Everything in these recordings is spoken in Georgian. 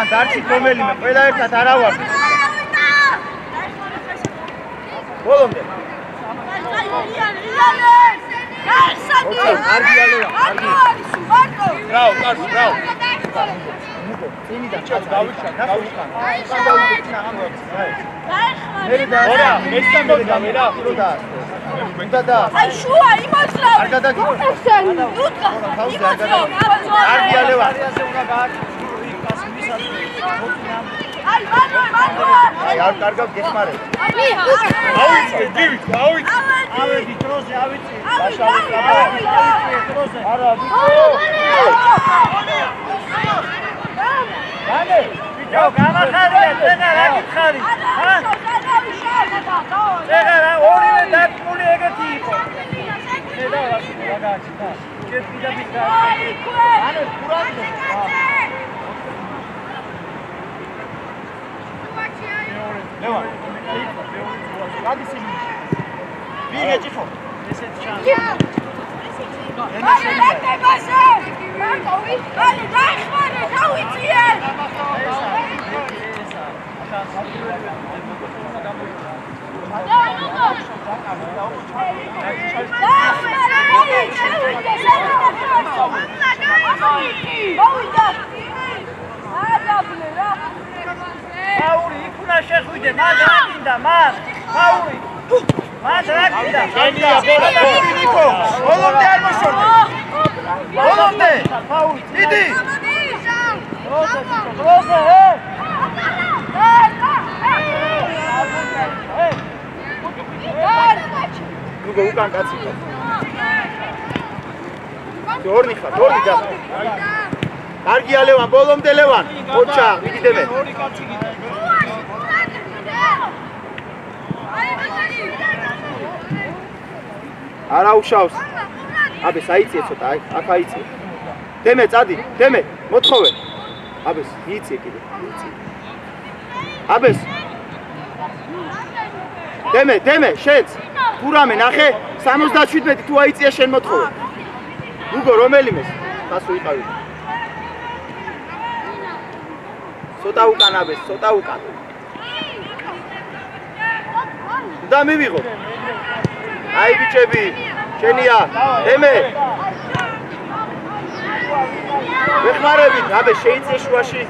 ლევან დარჩით რომელიმე ყველა ერთად არ ავარდეთ ბოლომდე არგია ლევან ბრავ წინიდან გავიშან და აი შუა იმოძრავ არ გადაგიხო არგია ლევან აი ვარ არ კარგავ გეხმარებ ავიცე დივით ავედი დროზე ავიცე დროზე არა განე ვიჯო გამახარია წეგა რა გითხარი ჰა წეგა რა ორივე დაკმული ეგეთი იყო მე და რა გაჩნდა ჩეთი და ბიკა ანუ ფურანტო ლევან გადის იმი ვიღე ჭიხო ესეთი ჩანს მაური იქუნა შეხვიდე მან რა გინდა მან მაური მან რა გინდა შენია ბოლო ბოლომდე არ მოშორდე ბოლომდე მაური დიდი როზე ნუ უკან კაცი ორნი ხარ ორნი და კარგია ლევან ბოლომდე ლევან ოჩა ვიგიდე მე ორი კაცი გიდა არა უშავს აბეს აიწიე ცოტა აი აქ აიწიე დემე წადი დემე მოთხოვე აბეს იიწიე კიდე აბეს დემე შენც ფურამე ნახე 77 თუ აიწიე შენ მოთხოვე უგო რომელიმეს გასო იყავი ცოტა უკან აბეს ცოტა უკან და მივიღო აი ბიჭები შენია დემე ვეხმარებით აბე შეიწე შუაში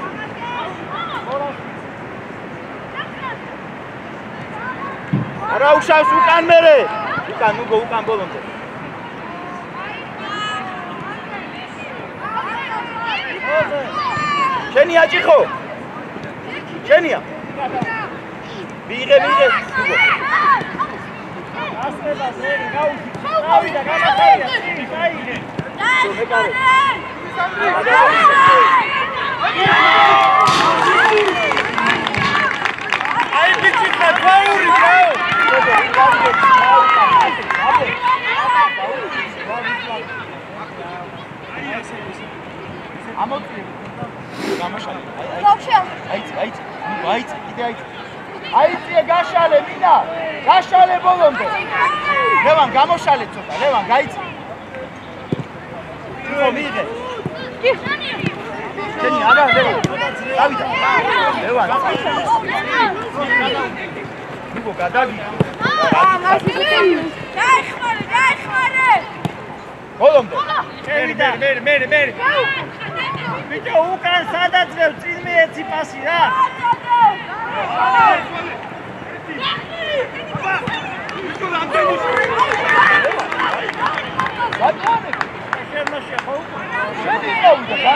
არა უშავს უკან მერე უკან უგო უკან ბოლომდე შენია ჭიხო შენია ვიღე უგო ასრება ზერი გაუში ავიდა გამახარია წაიგე აი ბიჭი თაური გაუ ამოწი გამაშალე აიც კიდე აიწიე გაშალე მინდა გაშალე ბოლომდე ლევან გამოშალე ცოტა ლევან გაიწი ხო მიიღე შენი არა ლევან დავიდა ლევან ნიგო გადაგი გაიხმარე ბოლომდე მე ბიჭო უკან სადაც ვარ წინ მეეცი პასი რა ბიჭო რამდენი ბატონი შენმა შეხო შენი გავიდა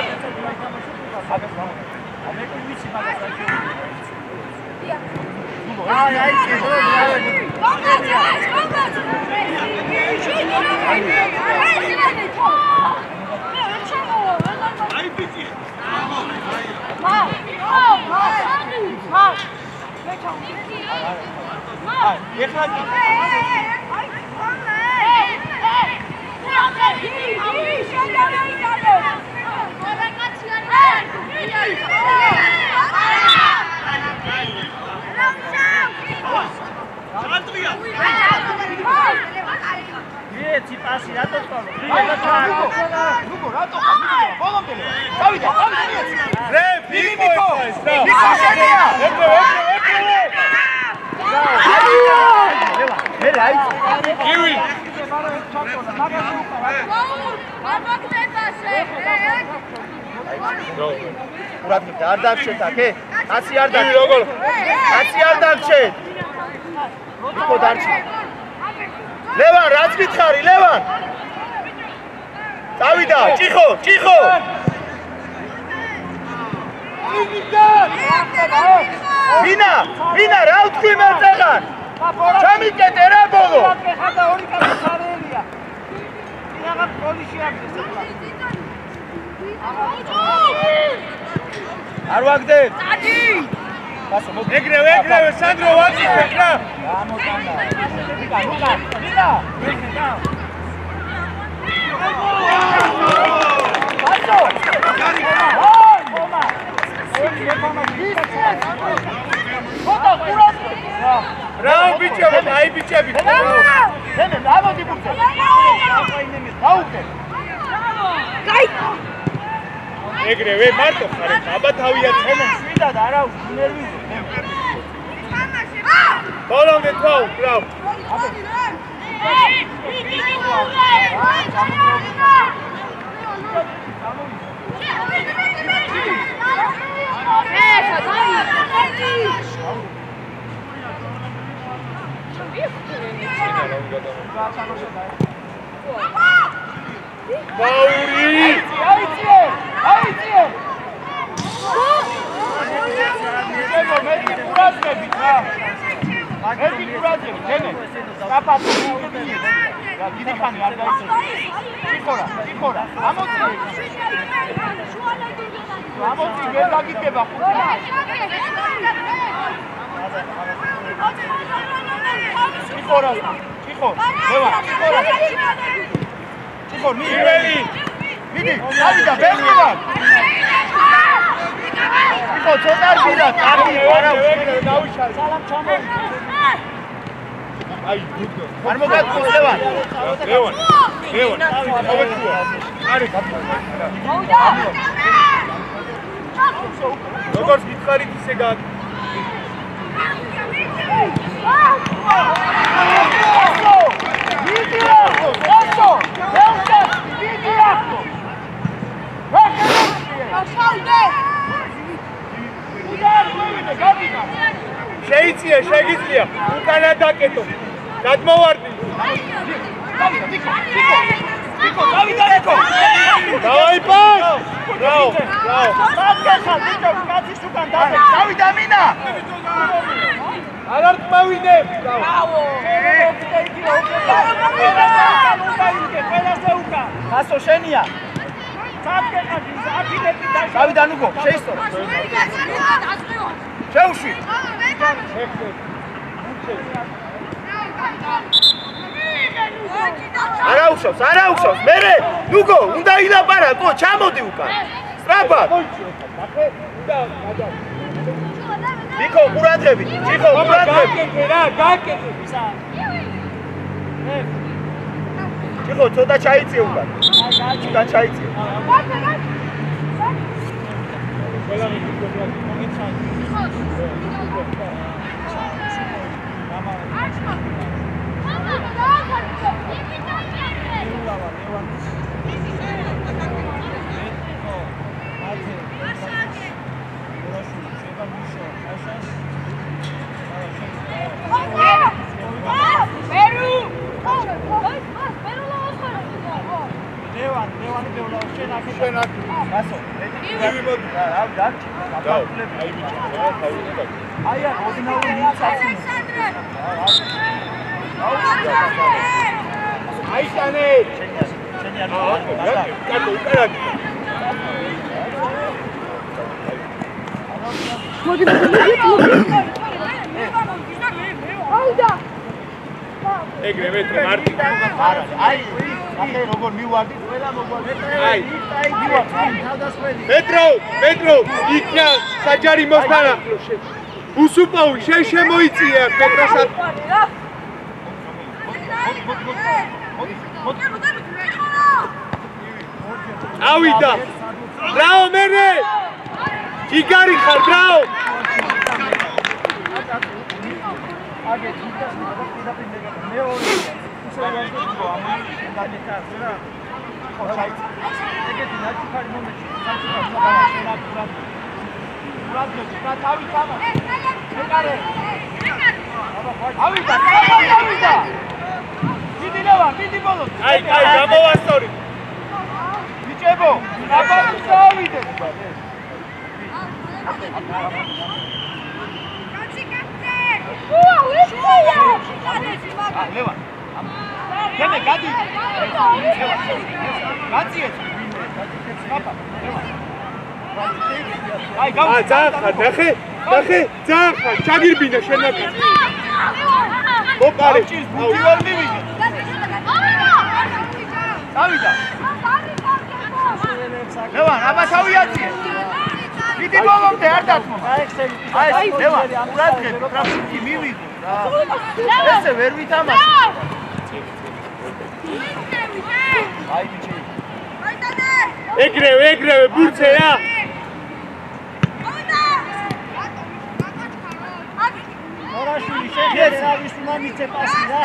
ამე კუჩი მაგას აი ბიჭი ეხლა მიეცი პასი, რატო წვალო? ნუკო, რატო ხარ? ბოლომდე. დავიდა, მიეცი. რე, ნიკო, შენია. მე რაი. ივი. ურაგნებდა, არ დაგშეთ აქ, კაცი არ დაგშეთ. როგორ? კაცი არ დაგშეთ. ნიკო დარჩი. ლევან, რაც გითხარი, ლევან? დავიდა, ჭიხო, ჭიხო. ვინა, ვინა, რა ვთქვი მე წეგან? ჩამიკეტე რა ბოლო. ხადა ორი კაცი ხარელია. იღა პოლიში აქვს ეს. არ ვაგდებ. წადი. ეგრევე, სანდრო ვაწიფებ რა. გამოტანა. ლუკა, ვინა. Bravo, bichebo, ai bichebi. Deme, bravo di buche. Kai. Egreve marto xare, aba თავია ცემა შვიდა და არა ნერვიზე. ბოლომდე თვალ, bravo. Bauri! Aizie! Meti kuraznebi, რა. Meti kuraznebi, დენე. საპატი მიგდილი. რა, დიდი ხანი არ გაიწევს. ჭიხორა. ამოწი. ამოწი ვერ გაგიდება ხუთი. ჭიხორა. ლევა, ჭიხორა, მიველი. მიდი, დავიდა, ბერგევა. ჭიხო, ცოტა გიდა, წამი, არა, დავიშალე. სალამ ჩამოვიდა. აი, დუდო. არ მოგატყუა, ლევან. მოგატყუა. არი, გავიდა. როგორც გითხარით, ისე გაკ. შეიწია, შეგიძლია, უკანა დაკეტო. გადმოვარდი. ნიკო, დავიდა ეკო. დაიპას. ბრავო. სათქეხა, ნიკო, კაცის უკან დავიდა მინა. არ წმავიდებ. ბრავო. გასო შენია. სათქეხა, აფიდები და დავიდა ნუკო, შეისწორა. შეუშვი. არა უშავს, მერე, ნუკო, უნდა ილაპარაკო, ჩამოდი უკან. სწრაფად. ნიკო, ყურადღებით, ჭიხო, ყურადღებით. გაკეთე. ჭიხო, ცოტა ჩაიწიე უკან. უკან ჩაიწიე. ეგრევე მარტი არა აი ახლა როგორ მივარდი ყველა მოგვარდი აი მეტრო იქნა საჯარი მოსთანახლო უსუპოვი შემოიწია პეტროსად Davida! Bravo, Mene! Igari xar, bravo! Ai, გამოვასწორი. ბიჭებო, აბა წავიდეთ. ლევან. გემე გადი. გაძიეთ. ხაფა, ლევან. აი, გავა. ძახა, ნახე, ძახა, ჩაგირბინა შენაკა. მოპარე, ბუთი ვერ მივიგე. წავიდა. ლევან, აბა თავი აწიე. დიდი ბოლომდე არ დათმო. აი, ლევან, ურადღებ, ტრაფიკი მივიღო რა. ესე ვერ ვითამაშე. აი, ბიჭი. ეგრევე, ბურცე რა. ორაშვილი შეხედა ვის უნდა მიცე პასი რა.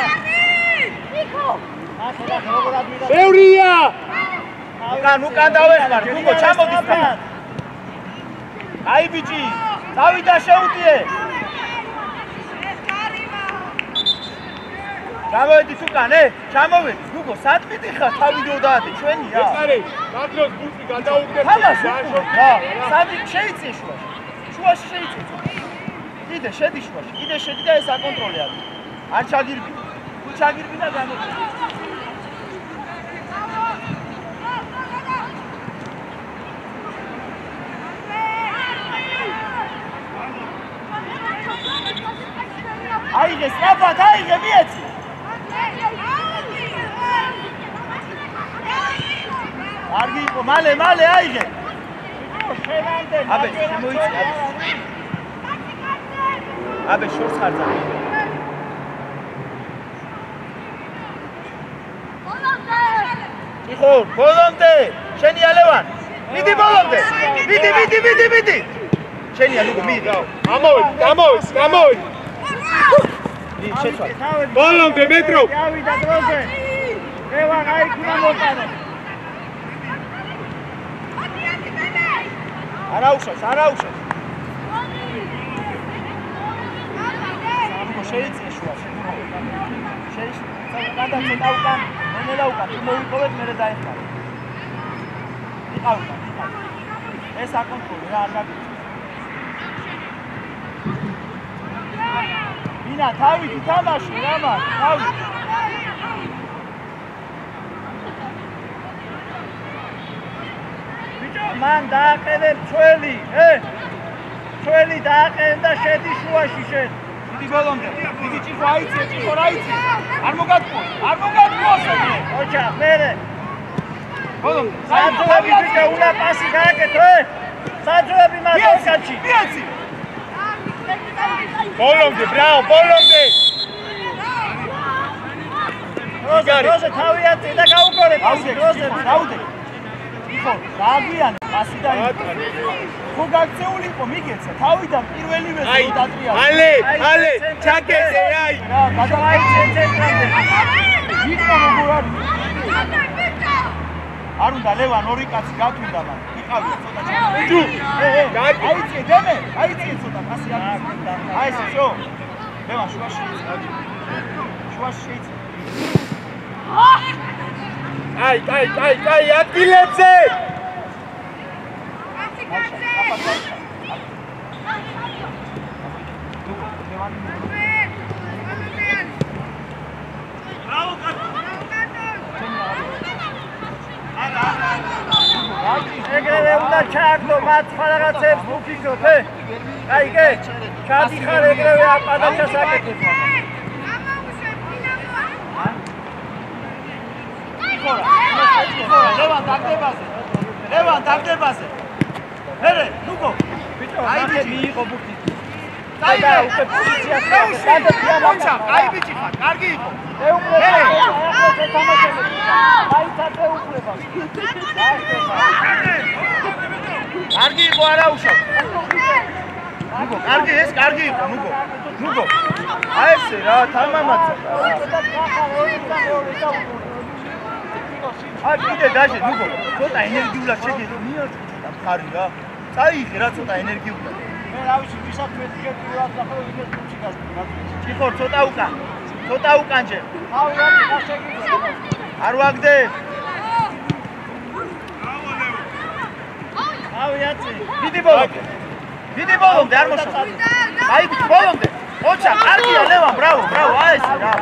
ნიკო. ახლა როგორ ადმირა. ბევრია. უკან დავეხმარ, გუგო ჩამოდის თან. აი ბიჭი, დავიდა შეუტიე. გამოვედით უკან, ჩამოვედი. გუგო, სათმიტი ხარ, თავიდეო დაადე, ჩვენია. ეს არის, მადლობს ბურთი გადაუგდებ. რა, სადი შეიწე შუაში. შუაში შეიწე. კიდე შედი შუაში, კიდე შედი და ეს აკონტროლე არის. არ ჩაგირბი. თუ ჩაგირბი და გამოდი. აიღე, სწრაფად აიღე, მიეცი. კარგი იყო, მალე აიღე. აბე, შემოიწი. აბე, შორს ხარ ძა. იყო, ბოლომდე. შენია ლევან. მიდი ბოლომდე. მიდი. შენია ლუგო, მიდი. გამოვედი. ბოლომდე მეტრო. გავიდა დროზე. ლევან, აი ქუნა მოტანო. არაუშავს. შეიწე შუაში. გადაწყვეტა უკან, მენელა უკან, თუ მოვიპოვეთ მერე დაეხმარე. იყავ. ეს აკონტროლე რა არ გაგიწევს. მინა თავი თამაში რა მაგ, თავი. ბიჭო, მან დააყენებ ჩველი, ჩველი დააყენ და შედი შუაში შენ. დიდი ბოლომდე. დიდი ჭიხო აიწე, რა იცი? არ მოგატყუოს. ოჩა, მერე. ბოლომდე. საძოები ბიჭო, უნდა პასი გააკეთო, საძოები მას ოკაჩი. მიეცი. ბოლომდე, ბრავო, ბოლომდე. როზე თავი აწე და გაუგორე პასი, როზე, დაუდე. იხო, გააგვიანე პასი და ხო გაქცეული იყო მიგეცა თავიდან პირველივე ზოდატრია. ალე, ჩაკეთე, აი. რა, გადააიწე ცენტრამდე. იხო როგორ არის? არ უნდა ლევან ორი კაცი გათუნდა მან. იყავი ცოტა ჩამოვიდი. აიწე დემე, აიწე ცოტა პასი აქვს. აი ესე შო. ლევან შუაში შეიწე. აი, ადგილებზე. ეგრევე უნდა ჩააგდო მათ რაღაცებს უფიქროთ, აიგე? ჩადიხარ ეგრევე აპადაჩას აკეთებ. ლევან დაგდებაზე. მერე, ნუკო. ბიჭო, აი მიიღო ბუთი. დაიგე, უკვე პოზიციას გადაგია. აი ბიჭი ხარ, კარგი იყო. ეუკლება. აი თათე უკლება. ნიკო არა უშავ. ნიკო, კარგი ეს, კარგი იყო, ნიკო. ნიკო. აი ესე რა, თამამაცა. აი კიდე დაჟე, ნიკო. ცოტა ენერგიულად შეგეძლო, მიაჩუქა მხარი რა. წაიღე რა ცოტა ენერგიულად. მე რა ვიცი, ვისაც მეტყიურად ნახავ, იმას თუმში გასწრაფ. ჭიხორ, ცოტა უკან. ცოტა უკან ჯერ. ავი რა შეგვიძლია. არ ვაგდე. ავი აცი. დიდი ბოლომდე. დიდი ბოლომდე არ მოშვა. აი ბოლომდე. ოჩა, კარგია ლევან, ბრავო, ბრავო, აი ეს რა.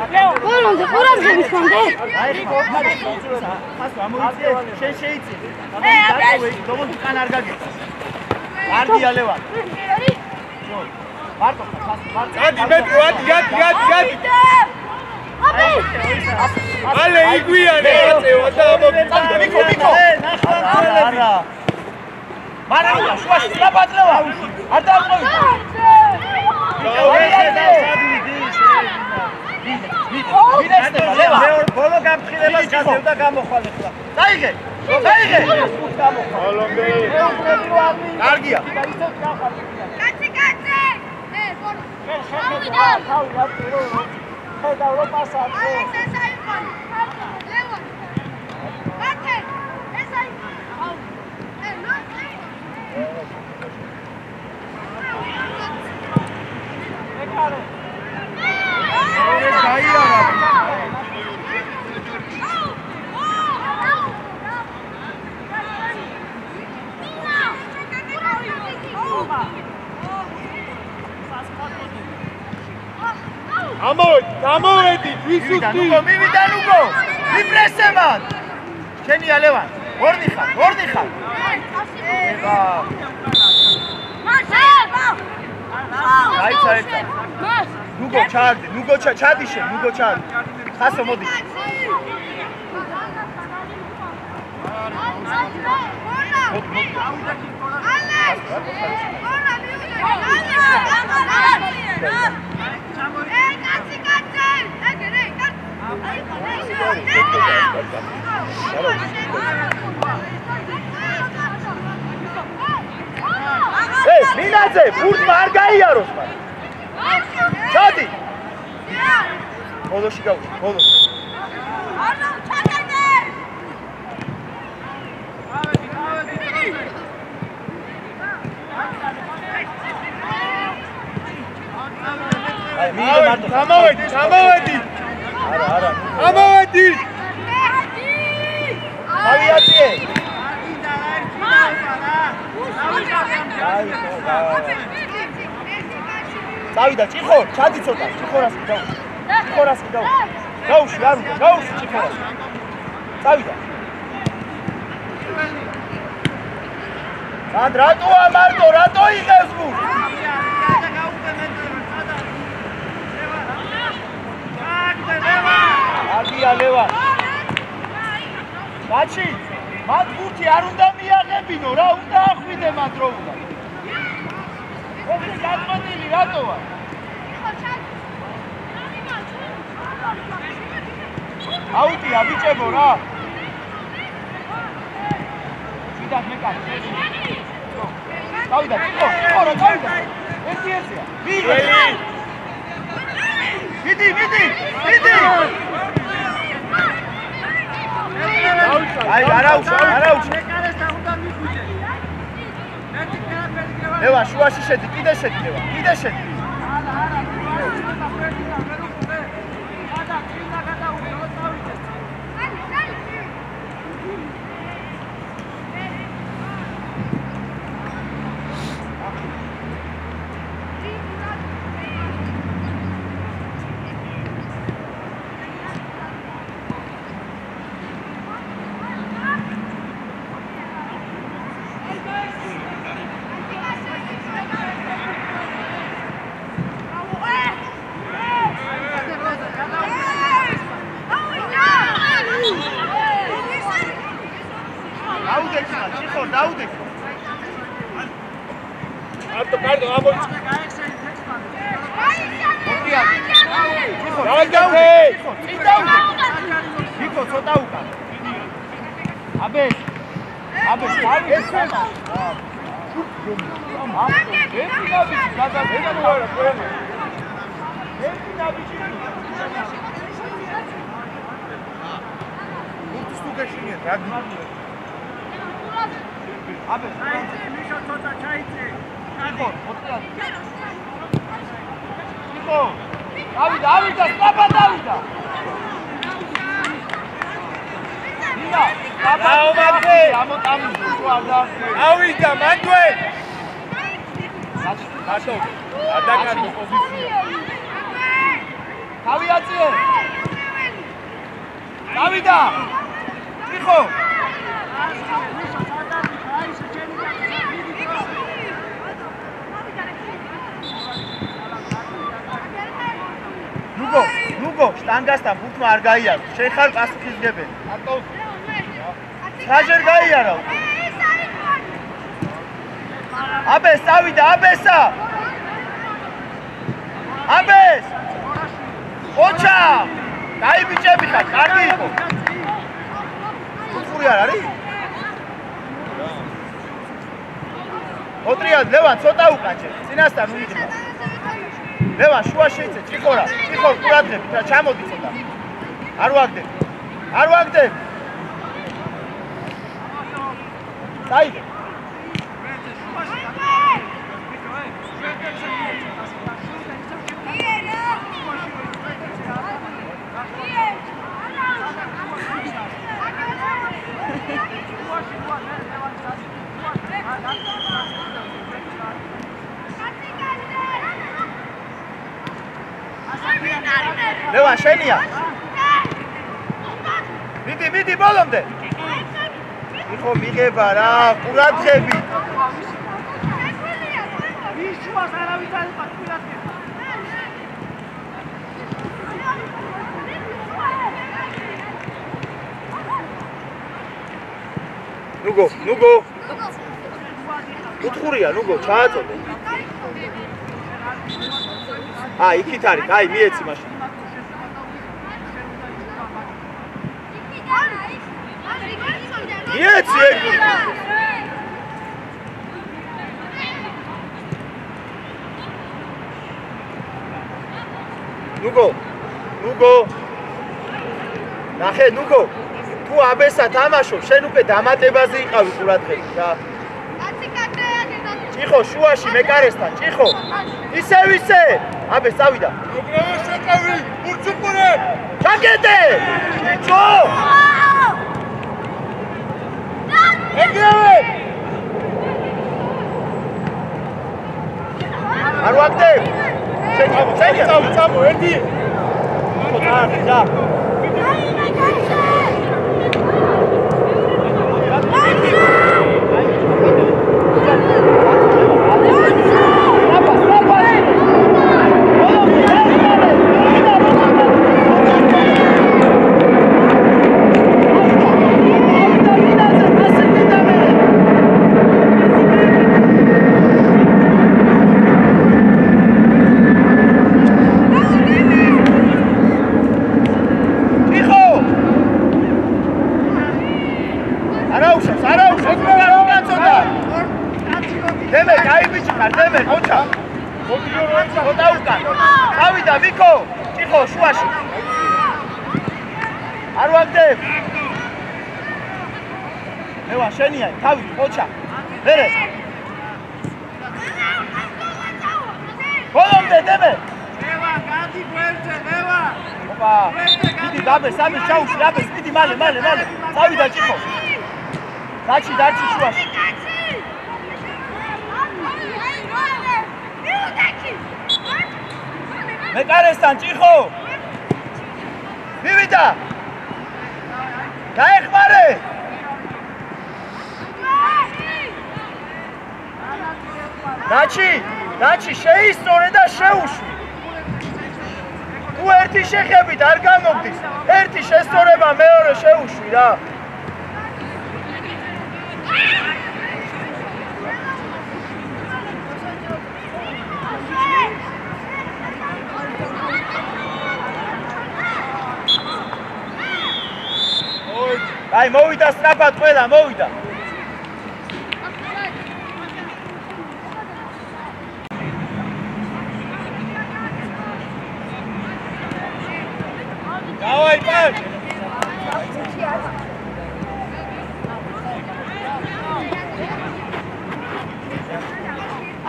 ბოლომდე ყურადღების მომდე. აი ხო, ხასო ამოიწე, შენ შეიცი. დაგავე, დოგონ უკან არ გაგეცა. კარგია ლევან. მარტო, მარტო. ადი მეტრო, ადი. Ale iguiane, აწევა და მოგიწევდა. მიკო. არა. მარაია, შუაში დაბადლევა. არ დაყოვი. ბოლო გამფრინებას გასევდა გამოხვალე. დაიღე. ბოლომდე. კარგია. კაცი. ხედავ პასად. აი ეს აიყო. ლევან. კაცი. ეს აიყო. ეკარე. ამოვედი, ვისუსტი. ნუკო, მივიდა ნუკო. ვიპრესებად. შენია ლევან. ორნი ხარ. ება. საერთოდ. ნუკო ჩარდი, ჩადი შენ, ნუკო ჩარდი. ხასო მოდი. მინაძე, ბურთმა არ გაიაროს მაგრამ. ჩადი. ბოლოში გავდი, ბოლოში. აი, მიიღე მარტო. გამოვედი. არა. ამოვედი. ავიაციე. დავიდა ჭიხო, ჩადი ცოტა, ჭიხორას კი დაუ. გაუში, არ უნდა, გაუში ჭიხორას. დავიდა. სად რატოა მარტო, რატო იღებს ბურთს? აგია ლევან. ბაჩი, მათ ბურთი არ უნდა მიაღებინო რა, უნდა ახვიდე მათ რო უნდა. ეს გაწყვეტილი რატოა? აუტია ბიჭებო რა. ვიდა მეკარი. დავიდა, ჭიქო, რა დავიდა. ერთია. მიდი. აი, არაუშა. ლევან, შუაში შედი, კიდე შედი. დაუდექი. არტო კარდო ამოიწ. ნიკო ცოტა უკან. აბეს, ავიდა მანდვე აშო ადაკარგო პოზიცია თავი აწიე დავიდა ტიხო ნუგო შტანგასთან ბუთმა არ გაიარო შენ ხარ პასუხისმგებელი რაჟერ გაიარო აბეს წავიდა აბესა აბეს ოჩა დაიბიჭები ხარ კარგი იყო უხური არ არის ოტრიად ლევან ცოტა უკაჩე წინასთან უიღება ლევან შუა შეიცე ჭიხორა ჭიხორ ყურადღებით რა ჩამოდი ცოტა არ ვაგდებ დაიდე ლევან შენია მიდი ბოლომდე იხო მიღება რა ყურადღები ვის შუას არავის არ იყო ყურადღები ნუგო უთხურია ნუგო ჩააწოდე იქით არის აი მიეცი მაშინ მიეცი ეგ ნუგო ნახე ნუგო თუ აბესა თამაშობ შენ უკვე დამატებაზე იყავი ყურადღებით რა ჭიხო შუაში მეკარესთან ჭიხო ისე აბეს წავიდა უბრალოდ შეკავი ურჩუპურე ჩაგედე ჭო ეგრევე არ ვაგდებ წამო ერთი და შენია თავი ოჩა ვერე ბოლომდე დემე ლევა გადი გვერდზე ლევა ოპა დიდი დაბე სამი ჩაუში აბეს დიდი მალე წავიდა ჭიხო დაჩი შუაში მეკარესთან ჭიხო მივიდა გაეხმარე დაჩი შეისწორე და შეუშვი თუ ერთი შეხებით არ გამოგდის ერთი შესწორება მეორე შეუშვი რა აი მოვიდა სწრაფად ყველა მოვიდა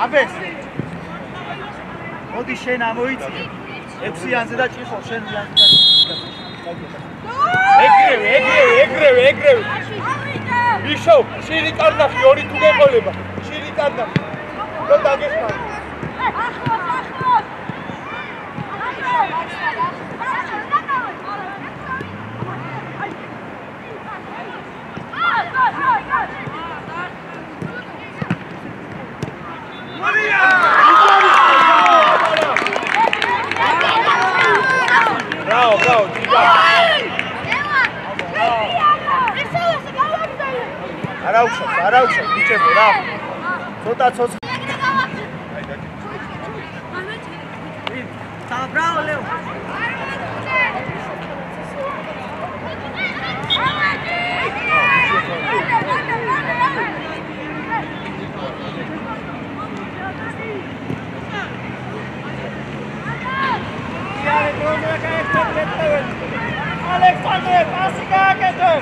აბეს მოდი შენ ამოიწი 6-იანზე და ჭიხო შენ 2-იანზე ეგრევე ვიშო შირი კარნახი ორი თუ გეყოლება შირი კარნახი რომ დაგესმა Bravo, არაუშავს, ბიჭებო, რა. ცოტა ცოცხ. Bravo, Leo. Alexander, pasi გააკეთე.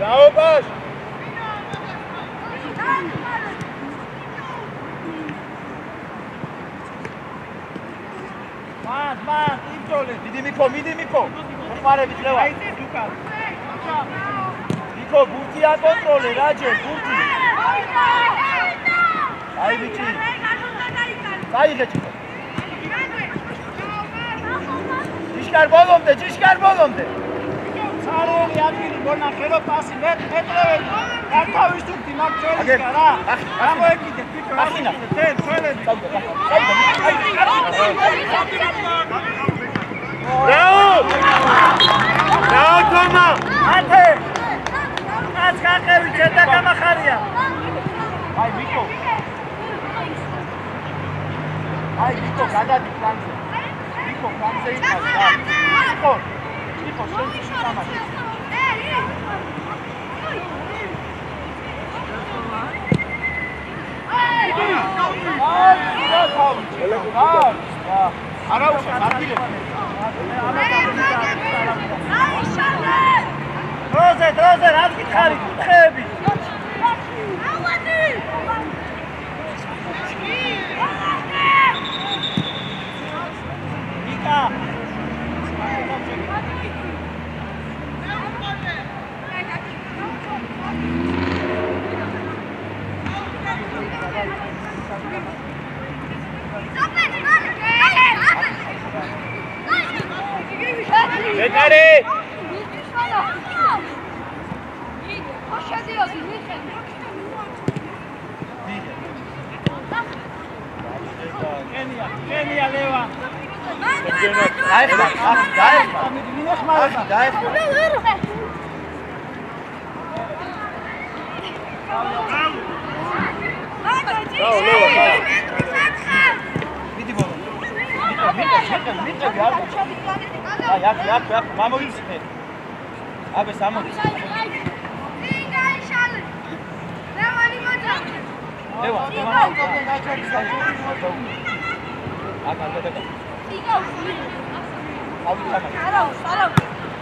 Bravo, Bash. Man, იმწოლე. მიდი მიქო. მოყარებით ლევა. მიქო, ბურთი აკონტროლე, რაჯე, ბურთი. აი ბიჭი. დაიღე ჭიქო. ჭიშკარ ბოლომდე. Sareli admini bona khelo pasi metreveli artavis turti mag jolis ra amoekide pito axina ten soeledi Bravo Toma ate ats gaqevi jeda gamaxaria ay Viko gadadik planze Viko დროზე რაც გითხარი ხეები იკა Betare! Genia Leva. Jak, mamo idźmy. Aby samo. Lewa,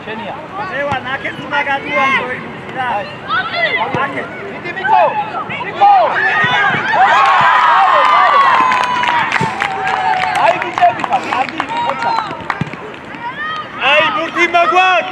Şenia. Lewa, naked tuna gaduan. Naked. Idi Miko. Ay bicebi kal. Hadi koça. Ay burti magwan.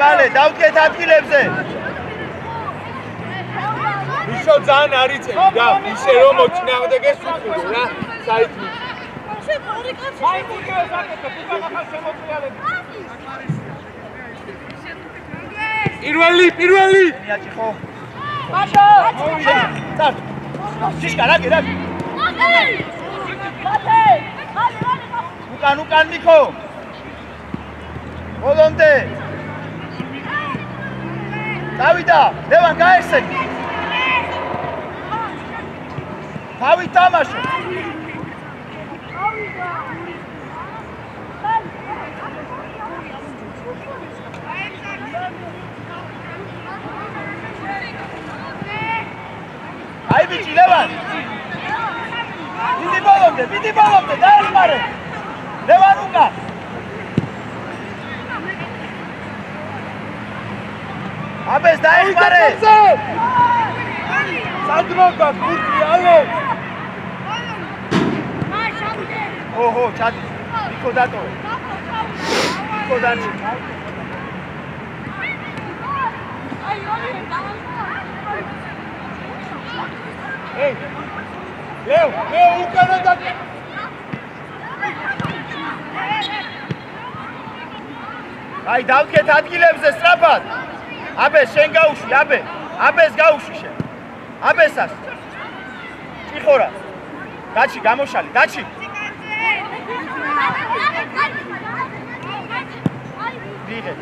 მალე დავდგეთ ადგილებზე. Მიშო ძალიან არიწევი რა, ისე რომ მოჩნავდა გესუქრო რა, საიტი. პირველი. მიაჭიხო. მაშო. წარ. ჭიშკა რაკი უკან ნიკო ბოლომდე დავიდა ლევან გაესწრები თავი თამაშო აი ბიჭი ლევან დიდი ბოლომდე დაეხმარე ლევან უკან აბეს დაეხმარე სადროგა კურტი ალე ოჰო ჩადი ნიკო დატოვე ნიკო დანი Ei! Leo, უკანა და აი დავკეთ ადგილებზე სწრაფად. აბეს შენ გაუშვი, აბეს გაუშვი შენ. აბესას. ჭიხორა. დაჩი გამოშალი, დაჩი. ვიღე.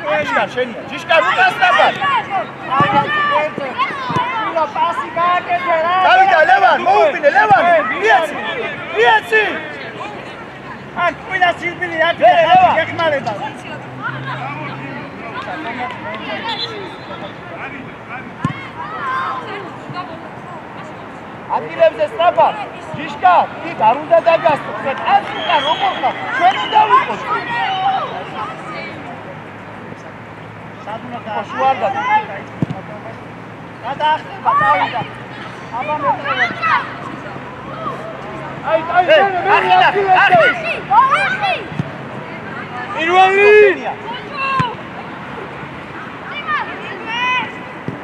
ჭიშკარ შენია, ჭიშკარ უკან სწრაფად. პასი გააკეთე რა. დავიდა ლევან, მოუპინე ლევან. მიეცი. ან ყველა სილბილი აქ გეხმარება. ადგილებზე სწრაფად. ჭიშკა, იქ არ უნდა დაგასწრო. ან უკან როგორ ხარ? ჩვენ უნდა ვიყოს. სადუნა და შუარდა. გადაახტება წავიდა. აბა მეტრე. აი, ახი. პირველი.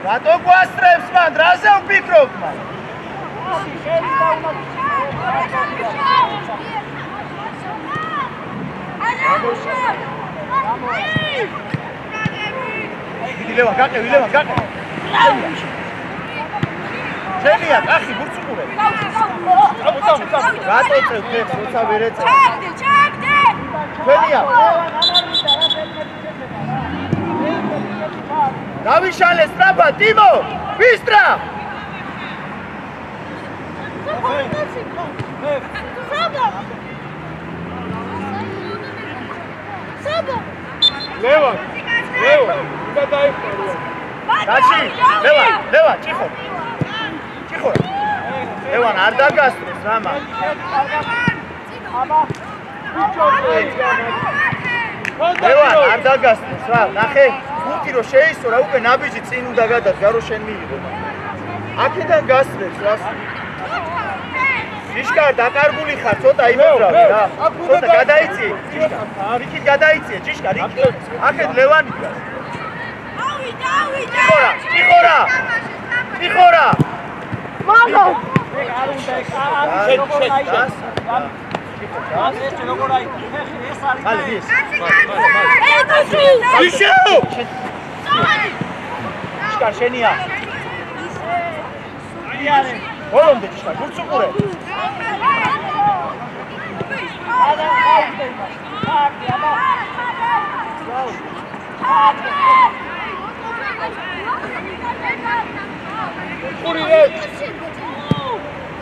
რატო გვასწრებს მან? რაზე ვფიქრობ მან? ლევან, გაყევი. შენია, ახი, ბურცუყურე. რატო წევ, როცა ვერ ეწევ? ჩაგდე. შენია. დავიშალე სწრაფად, ტიმო! ვისტრა! ლევან, უკან დაიხმარე. დაჩი, ლევან, ჭიხო. ლევან არ დაგასწროს რამა. აბა ლევან არ დაგასწროს რა, ნახე, ხუთი რო შეისწორა, უკვე ნაბიჯი წინ უნდა გადადგა, რო შენ მიიღო. აქედან გასწრებს რას? ჭიშკარ დაკარგული ხარ, ცოტა იმებრავი რა. ცოტა გადაიწიე, ჭიშკარ. იქით გადაიწიე, ჭიშკარ, იქით. აქეთ ლევანი დგას. ჭიხორა. მაგა არ უნდა როგორ აიყო ეს როგორ აიყო ეს არის ისევ ჭიშკარ შენია იარე ბოლომდე ჭიშკარ გურცუყურე აბა აიყო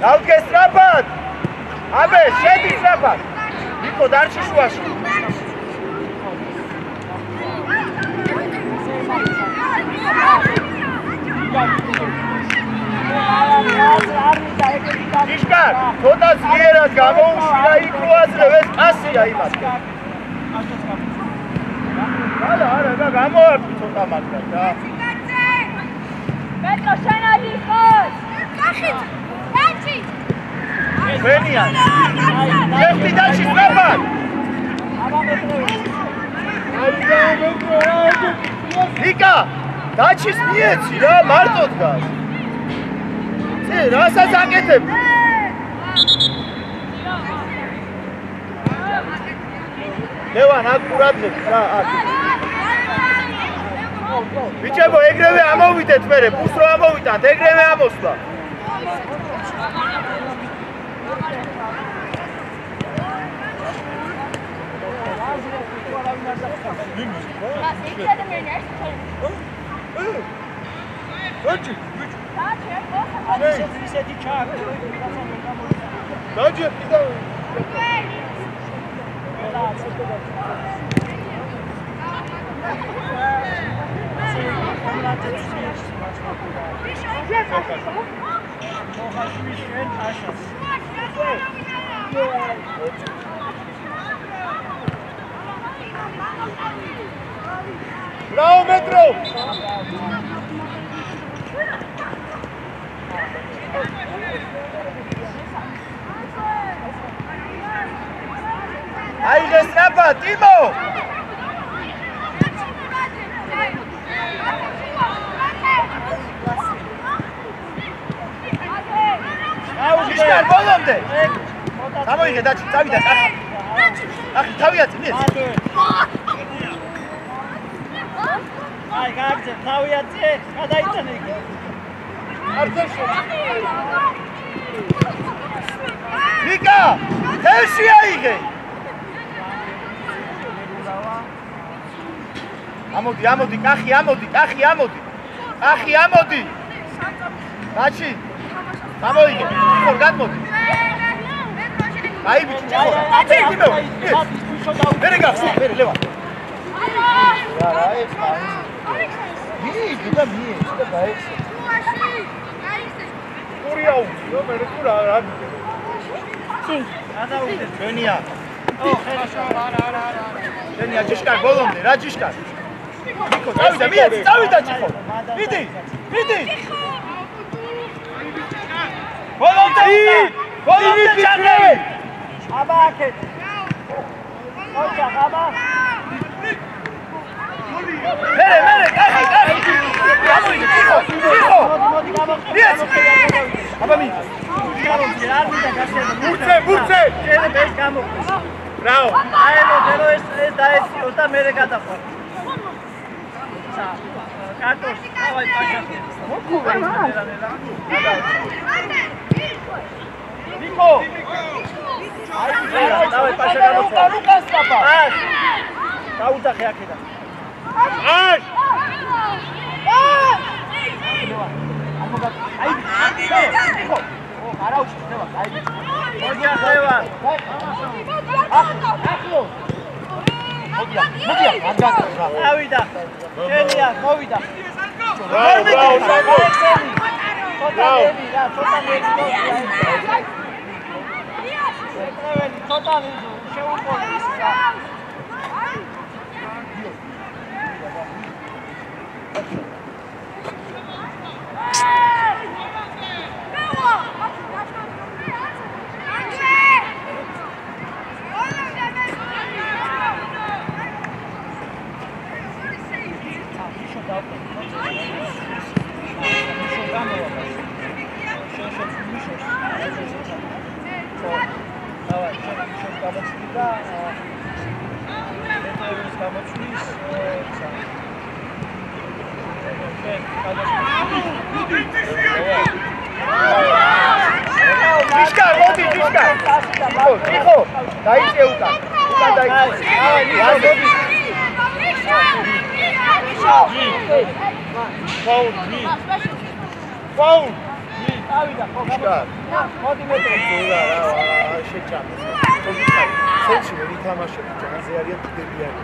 გავკე სწრაფად! აბე, შედი სწრაფად! ნიკო დარჩი შუაში. ჭიშკარ, ცოტა ძლიერად გამოუშვი რა იქ რო აძლევ, ეს პასია იმას. არა, გამოართვი ცოტა მაგას რა. მეტრო შენ ადიხოს! კახით! დაჩი! ვენია! შეხტი დაჩი სწრაფად! ნიკა! დაჩის მიეცი რა, მარტო დგას! წე, რასაც აკეთებ? ლევან, აქ ყურადღებ რა, აქ. ბიჭებო, ეგრევე ამოვიდეთ მერე, ბუს რო ამოვიტანთ, ეგრევე ამოსვლა. ისეთი ჩააქრო დაჯერ კიდევ Bravo, Metro! Aí, Gestapa, Timo! Gishkar, bolomde! Samoyge, dachi, tavida, akhi, taviatsi, mies! აი, გააგზავნა, თავიაცე, გადაიწანე იგი. Nика, ხელში აიღე! ამოდი, ამოდი, კახი, ამოდი, კახი, ამოდი! კახი, ამოდი! დაჩი! გამოიგე, ხორ გადმოდი! აი, ბიჭი, ჩახო! აკეთიმო! მერე გახსნა, მერე, ლევა! რა, ეს მაინც. მიიღე და მიეცი და გაეცე. Uriau, no me recuerda a Sí. Adaude. Genia. Oh, хорошо. Genia, Gishkar, bolomde, რა Gishkar? Niko, davida, მიეცი, davida, ჩიხო! მიდი, მიდი! Bolomde! Bolomde ჩაღები! აბა აქეთ. ოჩა, აბა. მერე, კახი, კახი! გამოიგე, ჩიხო, ჩიხო! მოდი, გამოყენე. მიეცი! აბა მიდი! Burce, burce! შეიძლება ეს გამოყენე. Bravo! აი, ნო ეს დაეციოს და მერე გადახვარ. კარტოს, დავაი პაშაში. ნიკო! აი, დავაი პაშა გამოყვა. ლუკას პაპა! აშ! დაუძახე აქედან. Აშ! აი, ნიკო! არა უშევ, აი. მოდი ახლა. ახლო! მოდია, არ გაგზავნა. ავიდა. შენია, მოვიდა. Bravo, bravo, Sandro! ცოტანები რა, ცოტანები. ცოტანი შეუყოლის რა. Gishkar, მოდი, Gishkar! Tixo, დაიწე უკან. უკან დაიწე. Foul, Foul! ავიდა, ხო, Gishkar. მოდი მეტრო. რა, შეჭამე. სენჩი მე ვითამაშებ, ჯანზე არიან დიდებიანი.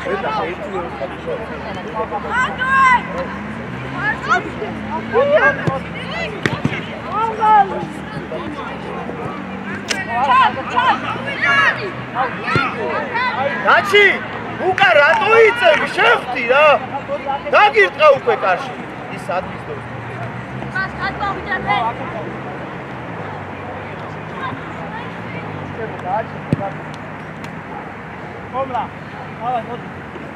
ხედა, ერთი დაჩი, უკა რატო იწევი? შევხვდი რა. დაგირტყა უკვე კარში. ის ადგილს დო. მას გადავიდე. კომლა. დავაი, მოდი.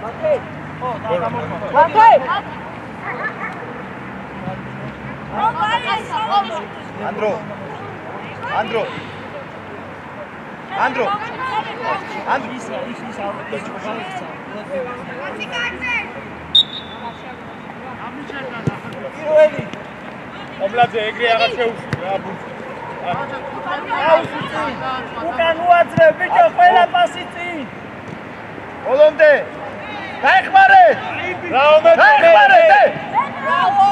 მათე. ხო, დამოყვა. მათე. ანდრო. ანდრო. ანდრო. ანდრო. ის ჩუბაიცა. პირველი. Obladze, ეგრე აღარ შეუშვი რა ბურთი. უკან უაძლევ ბიჭო, ყველა პასი წინ. ბოლომდე. დაეხმარე. დაეხმარე. ბრავო!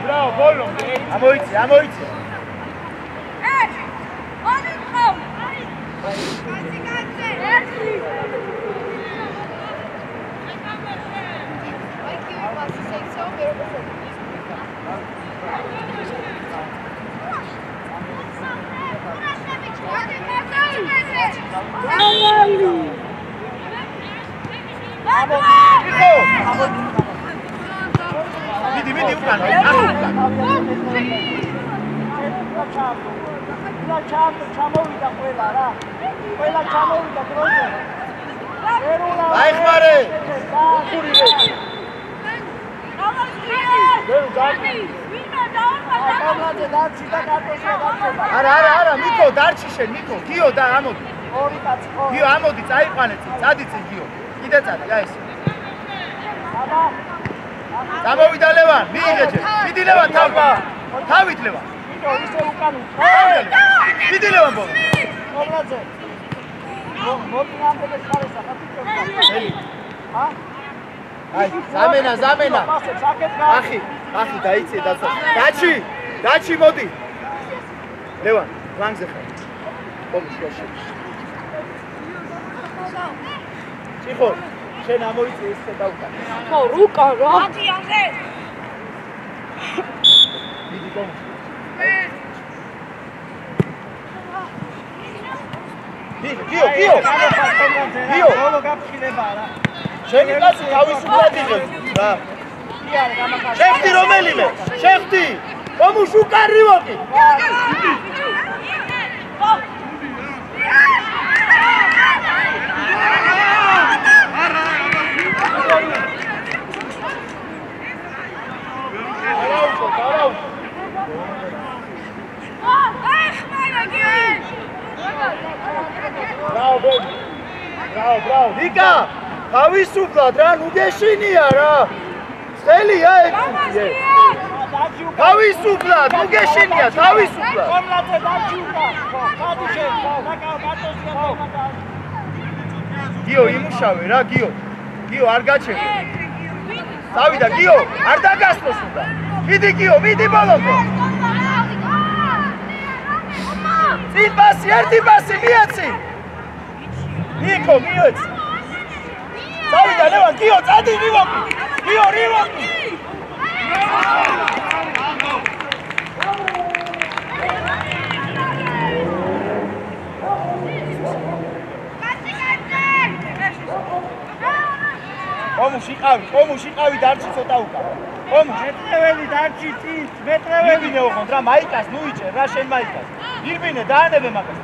Bravo, ბოლომდე. ამოიცი. მიდი უკან. ჩამოვიდა ყველა რა. ყველა ჩამოვიდა დროზე. დაეხმარე. არა, მიკო, დარჩი შენ, მიკო, გიო და ამოდი. ორი კაცი ხო. გიო ამოდი, წაიყვანე, წადიცი გიო. კიდე წადი, აი ეს. გამოვიდა ლევან, მიიღეჭე. მიდი ლევან, თავით ლევან. მიკო, ისე უკან მიდი ლევან ბოლო. მოვლაძე. მოდი ნამდვილად ხარესა, ხათი. ჰა? აი, ზამენა. ახი, დაიცე დაცა. დაჩი მოდი. ლევან, ფლანგზე ხარ. ოპციაში. ჭიხო, შენ ამოიწე ესე დაუკან. ხო, რუკა რა. ატიანზე. მიდი გომ. გიო. ბოლო გაფრთხილება რა. შენი კაცი თავისუფლად იღებს რა. შეხტი რომელიმე? შეხტი. კომუშ უკარრივოკი. Bravo. Vika, თავისუფლად რა, ნუ გეშინია რა. წელია ეგ. თავისუფლად, ნუ გეშინია, თავისუფლად. კონლაძე დაჩი უკან. ხადი შენ, გატოზია. გიო იმუშავე რა, გიო არ გაჩერდე. დავიდა გიო, არ დაგასწროს უნდა. მიდი გიო, მიდი ბოლომდე. წინ პასი, ერთი პასი მიეცი. ნიკო, მიეცი. დავიდა ლევან, გიო, წადი რივოკი. გიო, რივოკი. კომუში ყავი დარჩი ცოტა უკან. მეტრეველი დარჩი წინ, მეტრეველი. ირბინე ოღონდ რა მაიკას ნუ იჭერ რა შენ მაიკას. ირბინე დაანებე მაგას.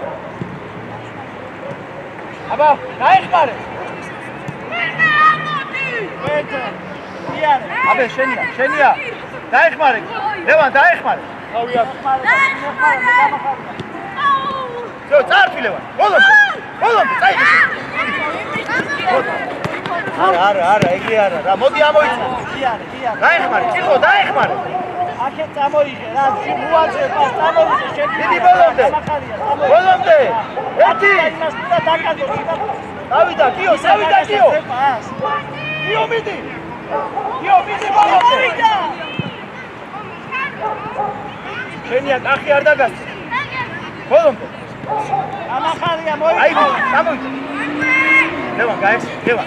აბა, დაეხმარე. მეტრე. იარე. აბე შენია. დაეხმარე. ლევან დაეხმარე. თავი აქვს. ძო, წარფი ლევან. ბოლომდე, წაიღე. არა, ეგრე არა. რა, მოდი ამოიწე. იარე. დაეხმარე, ჭიხო, დაეხმარე. აქეთ წამოიღე რა, მოაძრე პას წამოიღე შენ. მიდი ბოლომდე. ერთი. დავიდა, გიო. გიო მიდი. ბოლომდე. შენია კახი არ დაგასწრე. ბოლომდე. ამახარია მოიწე. აი, წამოიწე. ლევან, გაეცი, ლევან.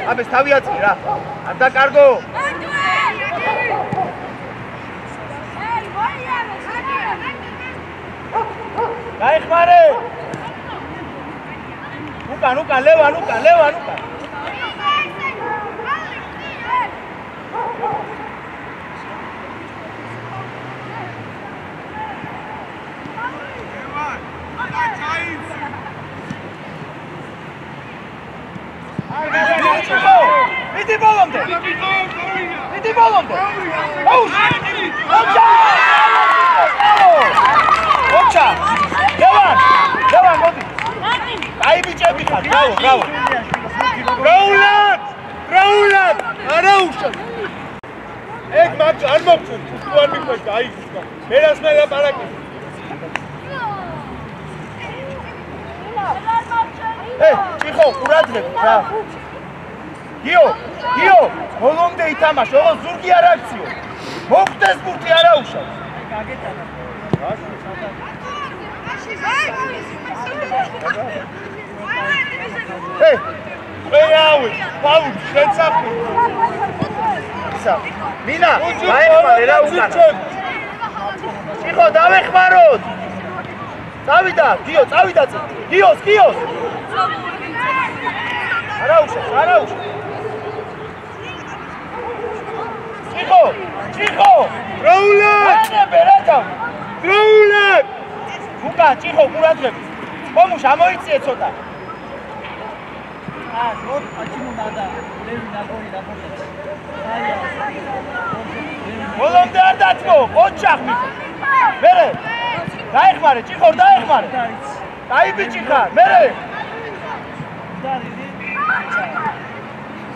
აბეს თავი აწი რა. არ დაკარგო. გაეხმარე. უკან, ლევან. მიდი ბოლომდე. ოჩა. ლევან მოდი. აი ბიჭები ხარ, ბრავო. რაულად. არა უშავ. ეგ მაგ არ მოგწევს, თუ არ მიყვეთ, აი. მერას მე ლაპარაკი. ჭიხო, ყურადღებით რა. გიო, ბოლომდე ითამაშე, ოღონდ ზურგი არ აქციო. მოხდეს ბურთი არ აუშავს. ყველავი, ფაული, შეცაფი. ისა, მინა, დაეხმარე რა უკანა. ჭიხო, დავეხმაროთ. წავიდა, გიო, წავიდა. გიოს. არაუშავს. ჭიხო. დროულად! დროულად! უკან, ჭიხო, ყურადღებით. კომუშ ამოიწიე ცოტა. ბოლომდე არ დათმო, ოჩახმი. მერე. დაეხმარე, ჭიხო, დაეხმარე. დაიბიჭი ხარ, მერე.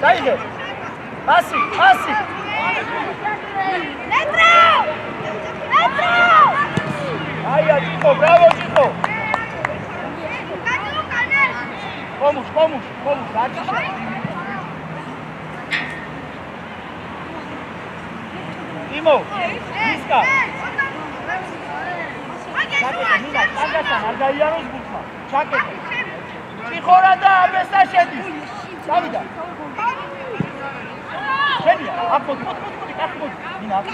დაიღე. პასი. აია, ჭიხო, ბრავო, ჭიხო. კომუშ, გაჭიშე. იმო, ისკა. მინა, კარგასთან არ გაიაროს ბურთმა. ჩაკეტე. ჭიხორა და აბესა შედის. წავიდა. შენია, აქ მოდი, კახი მოდი. მინა, აქ.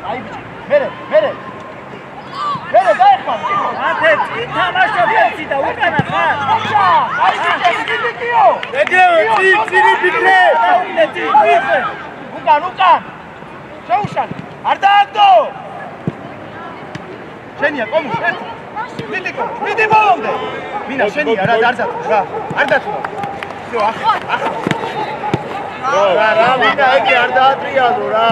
აიბიჭი, მერე. მერე დაეხმარ, ჭიხო. ათე, თამაშობ ერთი და უკანა ხარ. აიბიჭი, გიგიო. წინი ფიქრე. უკან. შეუშალე. არ დააგდო. შენია, კომუშ, ერთი. მიდი ბოლომდე. მინა, შენია რა დარწათო რა. არ დათმო. всё, ახლა. რა, მინა, ეგე არ დაატრიალო რა.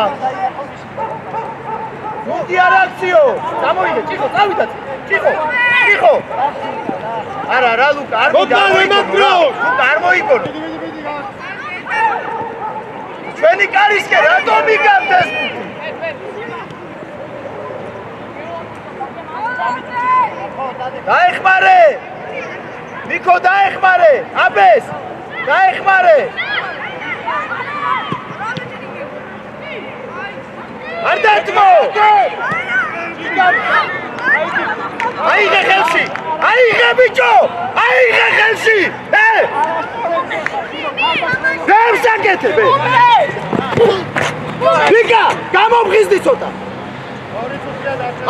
გუნდი არ აქციო. გამოიგე, ჭიხო, წავიდა. ჭიხო. არა, რა ლუკა, არ მოიგო. ლუკა არ მოიგო. ჩვენი კარისკენ რატო მიგავთ ეს ბურთი? დაეხმარე! ნიკო დაეხმარე! აბეს! დაეხმარე! არ დათმო! აიღე ხელში! აიღე ბიჭო! აიღე ხელში! რემს აკეთებ? ნიკა, გამომხიზდი ცოტა!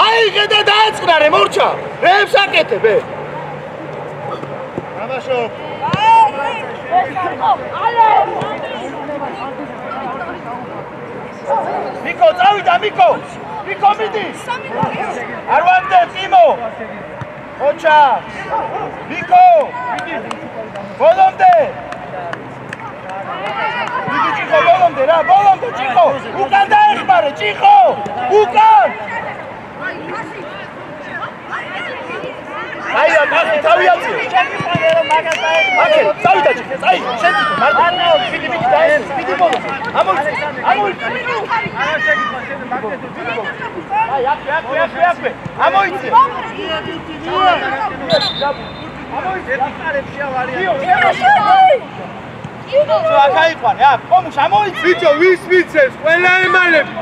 აიღე და დააწყნარე, მორჩა! რემს აკეთებ? თამაშობ! მიკო, წავიდა, მიკო! მიკო, მიდი! არ ვაგდებ, იმო! ოჩა! მიკო! ბოლომდე! მიდი, ჭიხო, ბოლომდე, რა, ბოლომდე, ჭიხო! უკან დაეხმარე, ჭიხო! უკან! აია, კახი, თავი აწიო! აკე, წავიდა, ჭიხე, წაი, შედითო, მარტო! მიდი, დაეხმარე, მიდი ბოლომდე! ამოიწე! აი, აკე! ამოიწე! აკაიყვანე, აქ, კომუშ, ამოიწე! ბიჭო, ვის მიცეს? ყველა ემალები.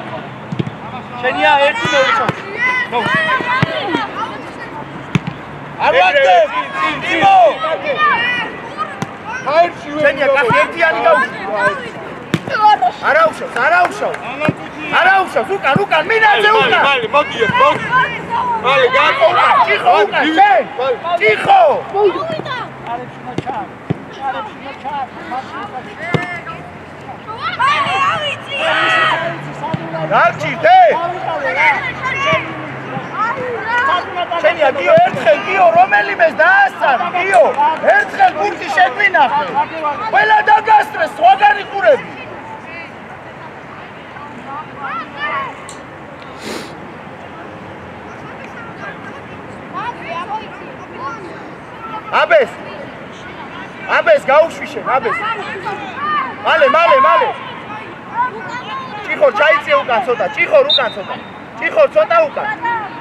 შენია ერთი მოიწონს. არ ვაგდებ! იმო! ხაერში შენია, კახი, ერთიანი გაუშვი. არაუშავს, უკან, მინაძე უკან! მოდი. მალე, გაკო! ჭიხო, უკან, შენ! ჭიხო! დაგჭირდე? შენია, გიო, ერთხელ, გიო, რომელიმეს დაასწარ, გიო! ერთხელ ბურთი შეგვინახე! ყველა დაგასწრეს, სხვაგან იყურები! აბეს, გაუშვიშენ, აბეს! მალე! ჭიხო, ჩაიწიე უკან ცოტა, ჭიხო, ცოტა უკან!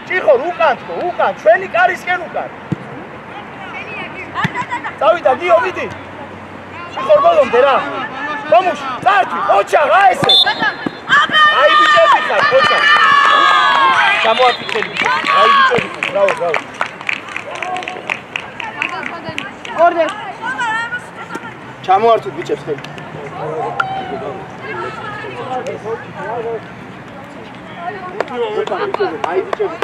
ჭიხორ უკან თქო, უკან, ჩვენი კარისკენ უკან. წავიდა გიო მიდი. ჭიხორ ბოლომდე რა. მომუშ, წარჩი, ოჩა რა ესე. აი ბიჭები ხარ, ოჩა. გამოაფიქსელი ბიჭები. აი ბიჭები, ბრავო, ბრავო. ორდე. ჩამოართვით ბიჭებს ხელი. აი ბიჭები.